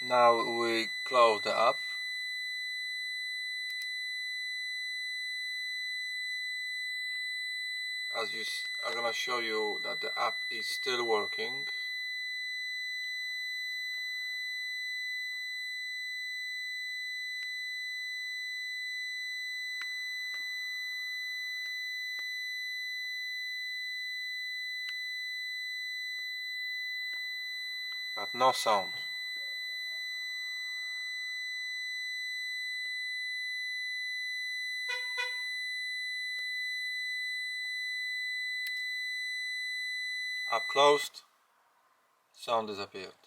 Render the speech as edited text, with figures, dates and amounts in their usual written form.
Now we close the app. I'm gonna show you that the app is still working. But no sound. App closed, sound disappeared.